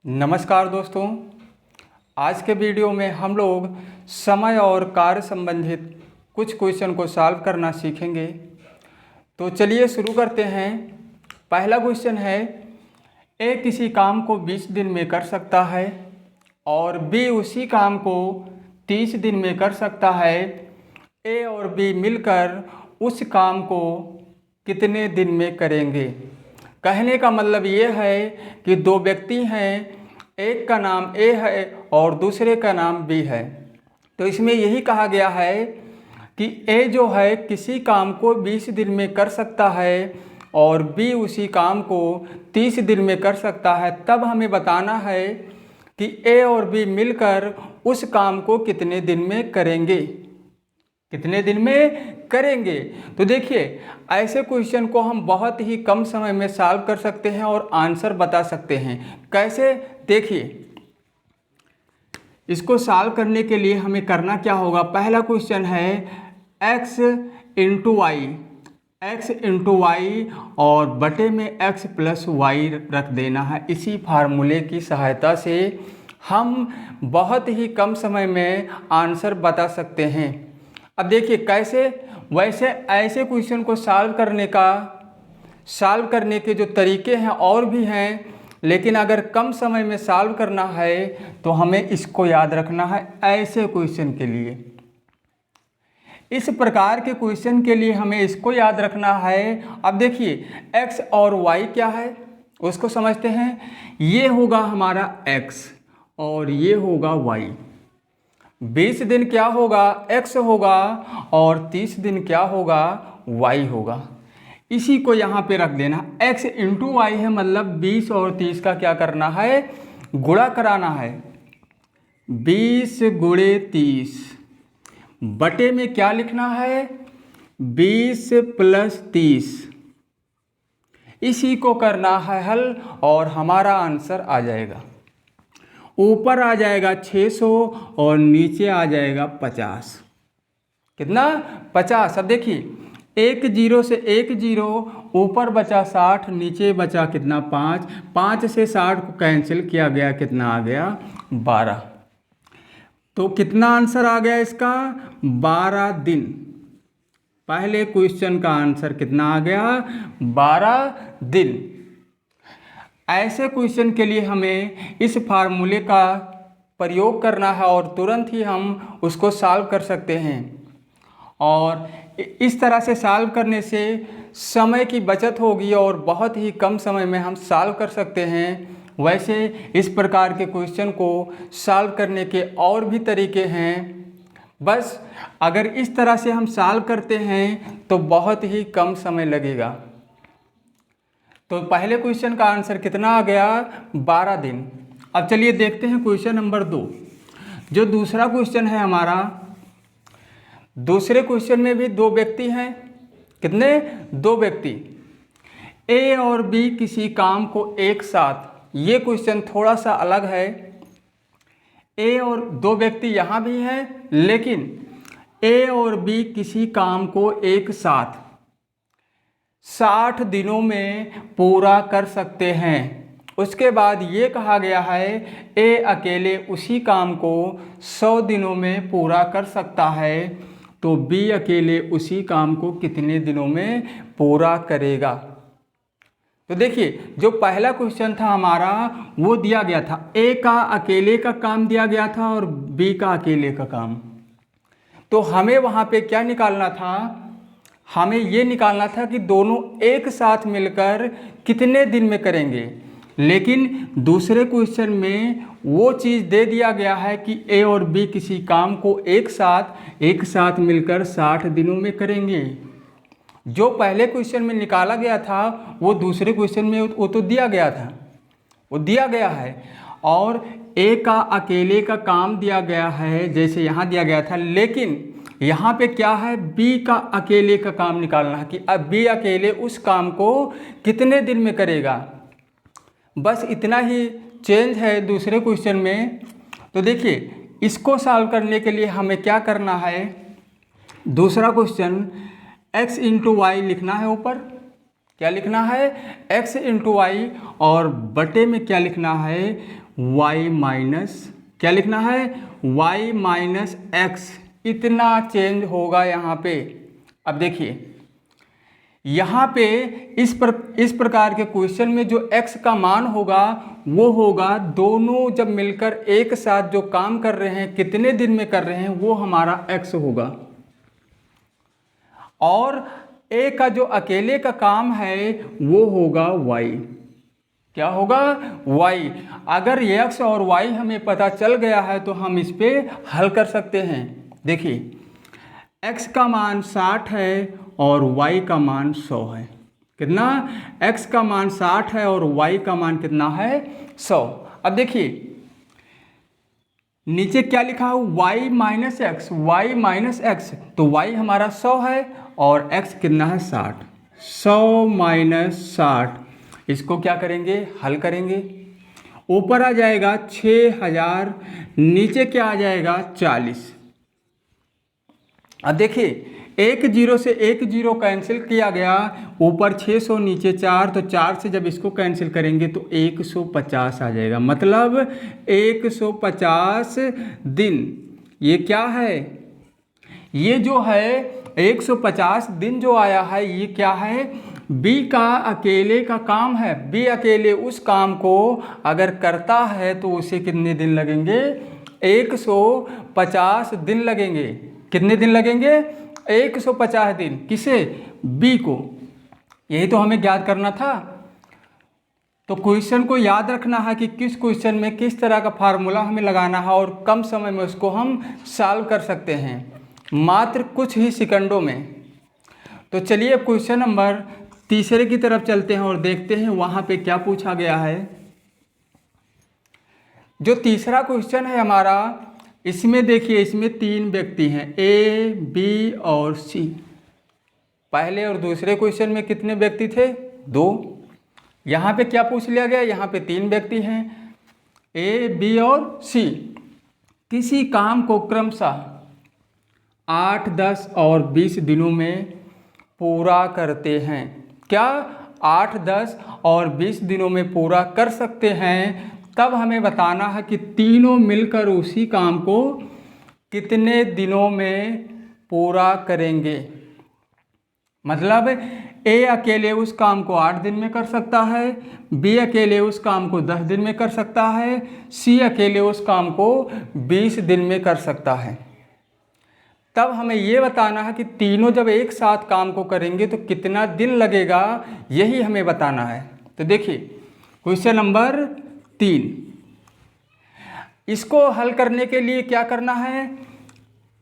नमस्कार दोस्तों। आज के वीडियो में हम लोग समय और कार्य संबंधित कुछ क्वेश्चन को सॉल्व करना सीखेंगे। तो चलिए शुरू करते हैं। पहला क्वेश्चन है, ए किसी काम को 20 दिन में कर सकता है और बी उसी काम को 30 दिन में कर सकता है। ए और बी मिलकर उस काम को कितने दिन में करेंगे? कहने का मतलब ये है कि दो व्यक्ति हैं, एक का नाम ए है और दूसरे का नाम बी है। तो इसमें यही कहा गया है कि ए जो है किसी काम को 20 दिन में कर सकता है और बी उसी काम को 30 दिन में कर सकता है। तब हमें बताना है कि ए और बी मिलकर उस काम को कितने दिन में करेंगे, कितने दिन में करेंगे। तो देखिए, ऐसे क्वेश्चन को हम बहुत ही कम समय में सॉल्व कर सकते हैं और आंसर बता सकते हैं। कैसे? देखिए, इसको सॉल्व करने के लिए हमें करना क्या होगा। पहला क्वेश्चन है x into y, x into y और बटे में x प्लस वाई रख देना है। इसी फार्मूले की सहायता से हम बहुत ही कम समय में आंसर बता सकते हैं। अब देखिए कैसे। वैसे ऐसे क्वेश्चन को सॉल्व करने के जो तरीके हैं और भी हैं, लेकिन अगर कम समय में सॉल्व करना है तो हमें इसको याद रखना है। ऐसे क्वेश्चन के लिए, इस प्रकार के क्वेश्चन के लिए हमें इसको याद रखना है। अब देखिए, x और y क्या है उसको समझते हैं। ये होगा हमारा x और ये होगा y। 20 दिन क्या होगा? x होगा और 30 दिन क्या होगा? y होगा। इसी को यहाँ पे रख देना। x इंटू वाई है, मतलब 20 और 30 का क्या करना है? गुणा कराना है। 20 गुणे 30 बटे में क्या लिखना है? 20 प्लस 30। इसी को करना है हल और हमारा आंसर आ जाएगा। ऊपर आ जाएगा 600 और नीचे आ जाएगा 50। कितना? 50। अब देखिए, एक जीरो से एक जीरो, ऊपर बचा 60, नीचे बचा कितना? 5। 5 से 60 को कैंसिल किया गया, कितना आ गया? 12। तो कितना आंसर आ गया इसका? 12 दिन। पहले क्वेश्चन का आंसर कितना आ गया? 12 दिन। ऐसे क्वेश्चन के लिए हमें इस फार्मूले का प्रयोग करना है और तुरंत ही हम उसको सॉल्व कर सकते हैं। और इस तरह से सॉल्व करने से समय की बचत होगी और बहुत ही कम समय में हम सॉल्व कर सकते हैं। वैसे इस प्रकार के क्वेश्चन को सॉल्व करने के और भी तरीके हैं, बस अगर इस तरह से हम सॉल्व करते हैं तो बहुत ही कम समय लगेगा। तो पहले क्वेश्चन का आंसर कितना आ गया? 12 दिन। अब चलिए देखते हैं क्वेश्चन नंबर 2। जो दूसरा क्वेश्चन है हमारा, दूसरे क्वेश्चन में भी दो व्यक्ति हैं। कितने? दो व्यक्ति। ए और बी किसी काम को एक साथ, ये क्वेश्चन थोड़ा सा अलग है। ए और दो व्यक्ति यहाँ भी हैं, लेकिन ए और बी किसी काम को एक साथ 60 दिनों में पूरा कर सकते हैं। उसके बाद ये कहा गया है ए अकेले उसी काम को 100 दिनों में पूरा कर सकता है, तो बी अकेले उसी काम को कितने दिनों में पूरा करेगा? तो देखिए, जो पहला क्वेश्चन था हमारा वो दिया गया था, ए का अकेले का काम दिया गया था और बी का अकेले का काम। तो हमें वहाँ पे क्या निकालना था? हमें ये निकालना था कि दोनों एक साथ मिलकर कितने दिन में करेंगे। लेकिन दूसरे क्वेश्चन में वो चीज़ दे दिया गया है कि ए और बी किसी काम को एक साथ मिलकर 60 दिनों में करेंगे। जो पहले क्वेश्चन में निकाला गया था वो दूसरे क्वेश्चन में वो तो दिया गया था, वो दिया गया है। और ए का अकेले का काम दिया गया है, जैसे यहाँ दिया गया था, लेकिन यहाँ पे क्या है? बी का अकेले का काम निकालना है कि अब बी अकेले उस काम को कितने दिन में करेगा। बस इतना ही चेंज है दूसरे क्वेश्चन में। तो देखिए, इसको सॉल्व करने के लिए हमें क्या करना है? दूसरा क्वेश्चन x इंटू वाई लिखना है। ऊपर क्या लिखना है? x इंटू वाई और बटे में क्या लिखना है? y माइनस, क्या लिखना है, y माइनस एक्स, इतना चेंज होगा यहाँ पे। अब देखिए यहाँ पे इस प्रकार के क्वेश्चन में जो x का मान होगा वो होगा, दोनों जब मिलकर एक साथ जो काम कर रहे हैं, कितने दिन में कर रहे हैं, वो हमारा x होगा। और a का जो अकेले का काम है वो होगा y, क्या होगा, y। अगर x और y हमें पता चल गया है तो हम इस पे हल कर सकते हैं। देखिए x का मान 60 है और y का मान 100 है। कितना, x का मान 60 है और y का मान कितना है, 100। अब देखिए नीचे क्या लिखा है, y minus x, y minus x, तो y हमारा 100 है और x कितना है, 60। 100 माइनस 60, इसको क्या करेंगे, हल करेंगे। ऊपर आ जाएगा 6000, नीचे क्या आ जाएगा, 40। अब देखिए एक जीरो से एक जीरो कैंसिल किया गया, ऊपर 600 नीचे 4, तो 4 से जब इसको कैंसिल करेंगे तो 150 आ जाएगा। मतलब 150 दिन, ये क्या है, ये जो है 150 दिन जो आया है ये क्या है, बी का अकेले का काम है। बी अकेले उस काम को अगर करता है तो उसे कितने दिन लगेंगे, 150 दिन लगेंगे। कितने दिन लगेंगे, 150 दिन। किसे, बी को। यही तो हमें याद करना था। तो क्वेश्चन को याद रखना है कि किस क्वेश्चन में किस तरह का फार्मूला हमें लगाना है और कम समय में उसको हम सॉल्व कर सकते हैं, मात्र कुछ ही सेकंडों में। तो चलिए क्वेश्चन नंबर 3 की तरफ चलते हैं और देखते हैं वहाँ पे क्या पूछा गया है। जो तीसरा क्वेश्चन है हमारा, इसमें देखिए, इसमें 3 व्यक्ति हैं, ए, बी और सी। पहले और दूसरे क्वेश्चन में कितने व्यक्ति थे, 2। यहाँ पे क्या पूछ लिया गया, यहाँ पे 3 व्यक्ति हैं, ए, बी और सी। किसी काम को क्रमशः 8, 10 और 20 दिनों में पूरा करते हैं। क्या 8, 10 और 20 दिनों में पूरा कर सकते हैं। तब हमें बताना है कि तीनों मिलकर उसी काम को कितने दिनों में पूरा करेंगे। मतलब ए अकेले उस काम को 8 दिन में कर सकता है, बी अकेले उस काम को 10 दिन में कर सकता है, सी अकेले उस काम को 20 दिन में कर सकता है। तब हमें ये बताना है कि तीनों जब एक साथ काम को करेंगे तो कितना दिन लगेगा, यही हमें बताना है। तो देखिए क्वेश्चन नंबर 3, इसको हल करने के लिए क्या करना है,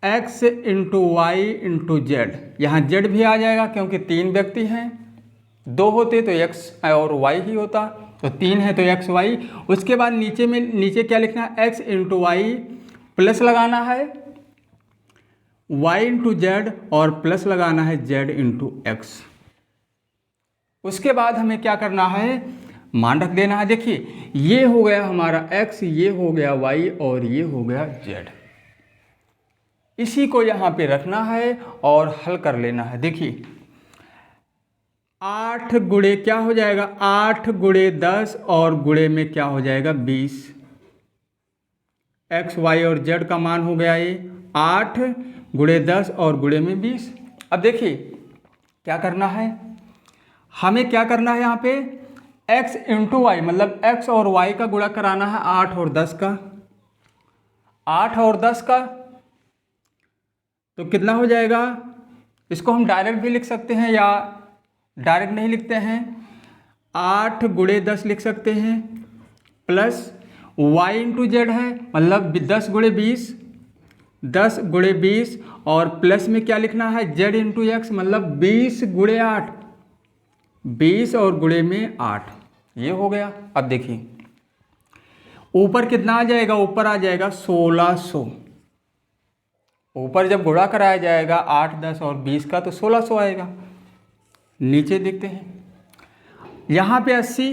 x into y into z. यहाँ जेड भी आ जाएगा क्योंकि 3 व्यक्ति हैं, 2 होते तो x और y ही होता, तो 3 है तो x y। उसके बाद नीचे क्या लिखना है, x इंटू वाई प्लस लगाना है y इंटू जेड और प्लस लगाना है z इंटू एक्स। उसके बाद हमें क्या करना है, मान रख देना है। देखिए ये हो गया हमारा x, ये हो गया y और ये हो गया z। इसी को यहाँ पे रखना है और हल कर लेना है। देखिए 8 गुणे क्या हो जाएगा, 8 गुणे 10 और गुणे में क्या हो जाएगा 20। x, y और z का मान हो गया ये 8 गुणे 10 और गुणे में 20। अब देखिए क्या करना है, हमें क्या करना है, यहाँ पे x इंटू वाई मतलब x और y का गुणा कराना है 8 और 10 का। 8 और 10 का तो कितना हो जाएगा, इसको हम डायरेक्ट भी लिख सकते हैं या डायरेक्ट नहीं लिखते हैं, 8 गुणे 10 लिख सकते हैं, प्लस y इंटू जेड है मतलब 10 गुणे 20, 10 गुणे 20 और प्लस में क्या लिखना है z इंटू एक्स मतलब 20 गुणे 8, 20 और गुणे में 8, ये हो गया। अब देखिए ऊपर कितना आ जाएगा, ऊपर आ जाएगा 1600। ऊपर जब गुणा कराया जाएगा 8, 10 और 20 का तो 1600 आएगा। नीचे देखते हैं, यहाँ पे 80,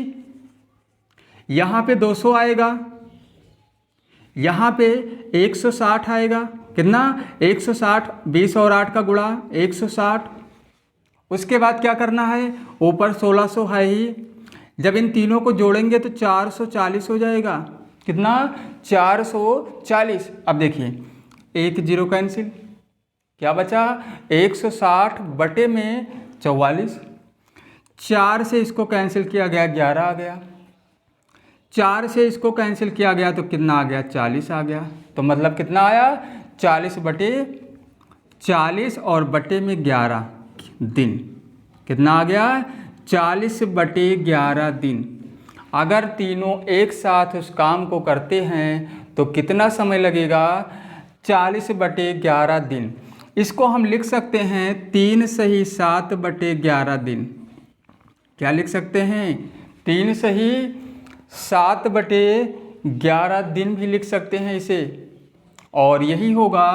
यहाँ पे 200 आएगा, यहाँ पे 160 आएगा। कितना, 160, 20 और 8 का गुणा 160। उसके बाद क्या करना है, ऊपर 1600 है ही, जब इन तीनों को जोड़ेंगे तो 440 हो जाएगा। कितना 440। अब देखिए 1 0 कैंसिल, क्या बचा 160 बटे में 44। 4 से इसको कैंसिल किया गया 11 आ गया, 4 से इसको कैंसिल किया गया तो कितना आ गया 40 आ गया। तो मतलब कितना आया 40 बटे 40 और बटे में 11 दिन, कितना आ गया 40 बटे 11 दिन। अगर तीनों एक साथ उस काम को करते हैं तो कितना समय लगेगा 40 बटे 11 दिन। इसको हम लिख सकते हैं 3 सही 7 बटे 11 दिन। क्या लिख सकते हैं 3 सही 7 बटे 11 दिन भी लिख सकते हैं इसे, और यही होगा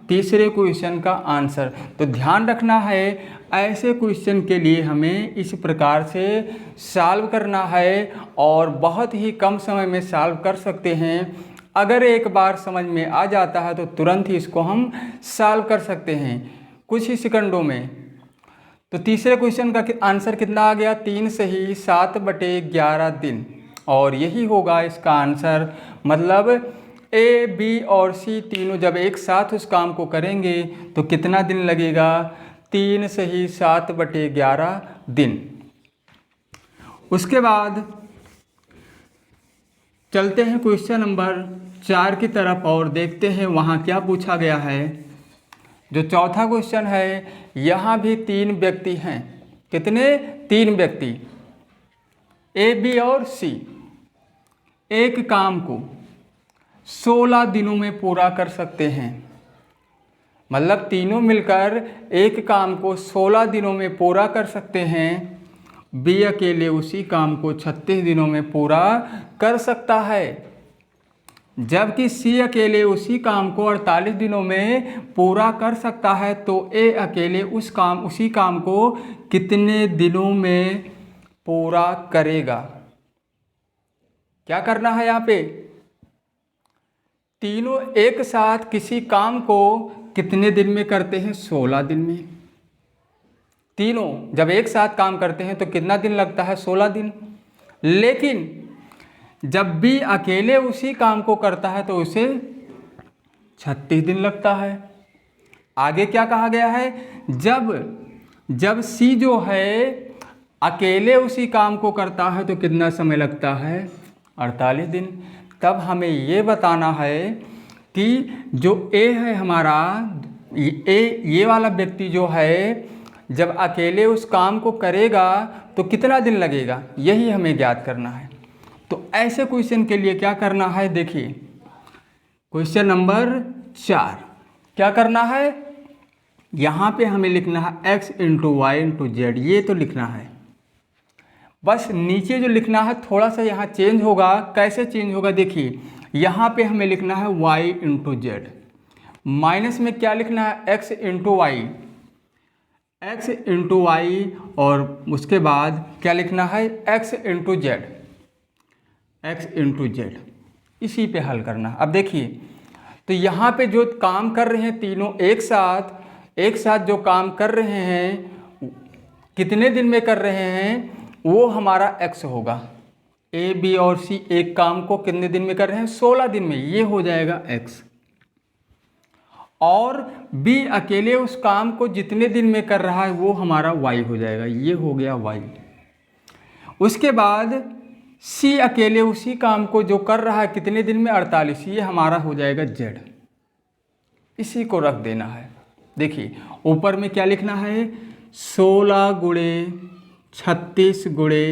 तीसरे क्वेश्चन का आंसर। तो ध्यान रखना है ऐसे क्वेश्चन के लिए हमें इस प्रकार से सॉल्व करना है और बहुत ही कम समय में सॉल्व कर सकते हैं। अगर एक बार समझ में आ जाता है तो तुरंत ही इसको हम सॉल्व कर सकते हैं कुछ ही सेकंडों में। तो तीसरे क्वेश्चन का आंसर कितना आ गया 3 सही 7 बटे 11 दिन, और यही होगा इसका आंसर। मतलब ए, बी और सी तीनों जब एक साथ उस काम को करेंगे तो कितना दिन लगेगा 3 सही 7 बटे 11 दिन। उसके बाद चलते हैं क्वेश्चन नंबर 4 की तरफ और देखते हैं वहाँ क्या पूछा गया है। जो चौथा क्वेश्चन है यहाँ भी 3 व्यक्ति हैं। कितने 3 व्यक्ति ए, बी और सी एक काम को 16 दिनों में पूरा कर सकते हैं। मतलब तीनों मिलकर एक काम को 16 दिनों में पूरा कर सकते हैं। बी अकेले उसी काम को 36 दिनों में पूरा कर सकता है, जबकि सी अकेले उसी काम को 48 दिनों में पूरा कर सकता है। तो ए अकेले उसी काम को कितने दिनों में पूरा करेगा। क्या करना है यहाँ पे, तीनों एक साथ किसी काम को कितने दिन में करते हैं 16 दिन में। तीनों जब एक साथ काम करते हैं तो कितना दिन लगता है 16 दिन। लेकिन जब बी अकेले उसी काम को करता है तो उसे 36 दिन लगता है। आगे क्या कहा गया है, जब सी जो है अकेले उसी काम को करता है तो कितना समय लगता है 48 दिन। तब हमें ये बताना है कि जो ए है हमारा, ये वाला व्यक्ति जो है जब अकेले उस काम को करेगा तो कितना दिन लगेगा, यही हमें ज्ञात करना है। तो ऐसे क्वेश्चन के लिए क्या करना है, देखिए क्वेश्चन नंबर 4 क्या करना है, यहाँ पे हमें लिखना है x into y into z. ये तो लिखना है, बस नीचे जो लिखना है थोड़ा सा यहाँ चेंज होगा। कैसे चेंज होगा, देखिए यहाँ पे हमें लिखना है y इंटू जेड, माइनस में क्या लिखना है x into y, x into y, और उसके बाद क्या लिखना है x into z, x into z. इसी पे हल करना। अब देखिए तो यहाँ पे जो काम कर रहे हैं तीनों एक साथ जो काम कर रहे हैं कितने दिन में कर रहे हैं, वो हमारा x होगा। ए, बी और सी एक काम को कितने दिन में कर रहे हैं 16 दिन में, ये हो जाएगा x। और बी अकेले उस काम को जितने दिन में कर रहा है वो हमारा y हो जाएगा, ये हो गया y। उसके बाद सी अकेले उसी काम को जो कर रहा है कितने दिन में 48, ये हमारा हो जाएगा z। इसी को रख देना है। देखिए ऊपर में क्या लिखना है 16 गुणे 36 गुणे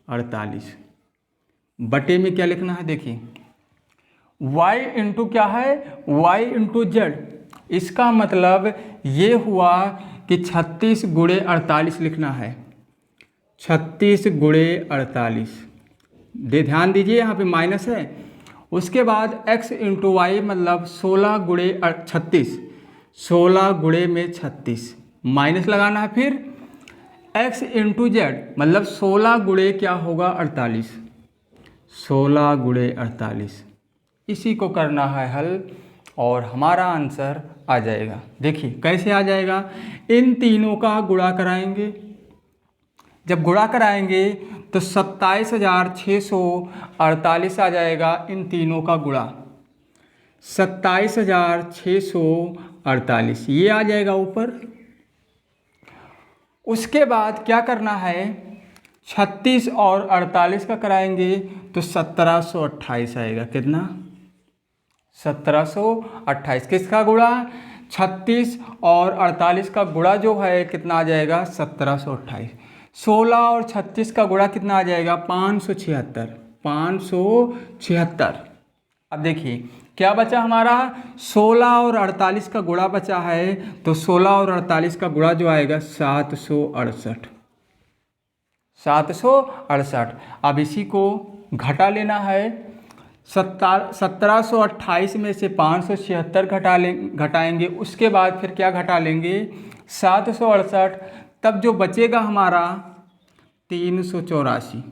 48, बटे में क्या लिखना है, देखिए y इंटू क्या है y इंटू जेड। इसका मतलब ये हुआ कि 36 गुणे 48 लिखना है, 36 गुणे 48। ध्यान दीजिए यहाँ पे माइनस है। उसके बाद x इंटू वाई मतलब 16 गुणे 36, 16 गुणे में 36 माइनस लगाना है। फिर x इंटू जेड मतलब 16 गुणे क्या होगा 48, 16 गुणे 48। इसी को करना है हल और हमारा आंसर आ जाएगा। देखिए कैसे आ जाएगा, इन तीनों का गुणा कराएंगे। जब गुणा कराएंगे तो 27,648 आ जाएगा इन तीनों का गुणा। 27,648 ये आ जाएगा ऊपर। उसके बाद क्या करना है, 36 और 48 का कराएंगे तो 1728 आएगा। कितना? 1728। किसका गुणा? 36 और 48 का गुणा जो है कितना आ जाएगा? 1728। 16 और 36 का गुणा कितना आ जाएगा? 576। 576। अब देखिए क्या बचा हमारा, 16 और 48 का गुणा बचा है, तो 16 और 48 का गुणा जो आएगा 768। 768। अब इसी को घटा लेना है। 1728 में से 576 घटाएंगे, उसके बाद फिर क्या घटा लेंगे? 768। तब जो बचेगा हमारा 384।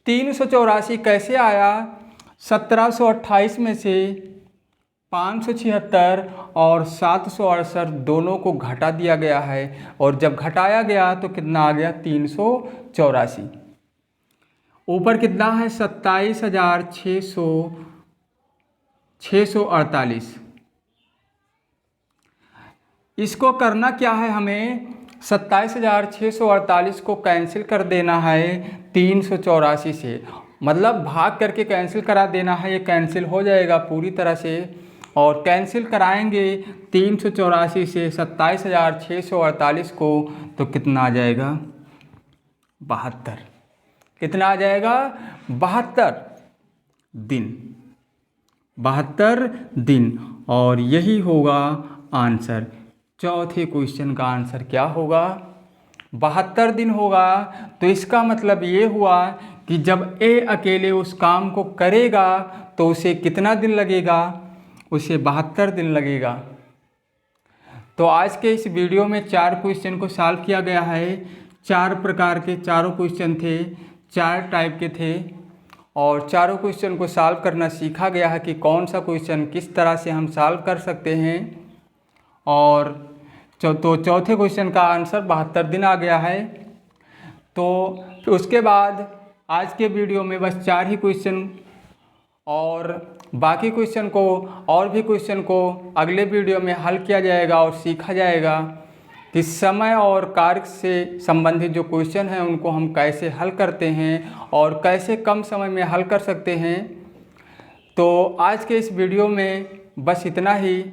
384 कैसे आया? 1728 में से 576 और 768 दोनों को घटा दिया गया है, और जब घटाया गया तो कितना आ गया? 384। ऊपर कितना है? 27,648। इसको करना क्या है हमें? 27,648 को कैंसिल कर देना है 384 से, मतलब भाग करके कैंसिल करा देना है। ये कैंसिल हो जाएगा पूरी तरह से, और कैंसिल कराएंगे 384 से 27,648 को, तो कितना आ जाएगा? 72। कितना आ जाएगा? 72 दिन। 72 दिन। और यही होगा आंसर। चौथे क्वेश्चन का आंसर क्या होगा? 72 दिन होगा। तो इसका मतलब ये हुआ कि जब ए अकेले उस काम को करेगा तो उसे कितना दिन लगेगा? उसे 72 दिन लगेगा। तो आज के इस वीडियो में 4 क्वेश्चन को सॉल्व किया गया है। 4 प्रकार के चारों क्वेश्चन थे, 4 टाइप के थे, और चारों क्वेश्चन को सॉल्व करना सीखा गया है कि कौन सा क्वेश्चन किस तरह से हम सॉल्व कर सकते हैं। और तो चौथे क्वेश्चन का आंसर 72 दिन आ गया है। तो उसके बाद आज के वीडियो में बस 4 ही क्वेश्चन, और बाकी क्वेश्चन को और भी क्वेश्चन को अगले वीडियो में हल किया जाएगा और सीखा जाएगा कि समय और कार्य से संबंधित जो क्वेश्चन हैं उनको हम कैसे हल करते हैं और कैसे कम समय में हल कर सकते हैं। तो आज के इस वीडियो में बस इतना ही।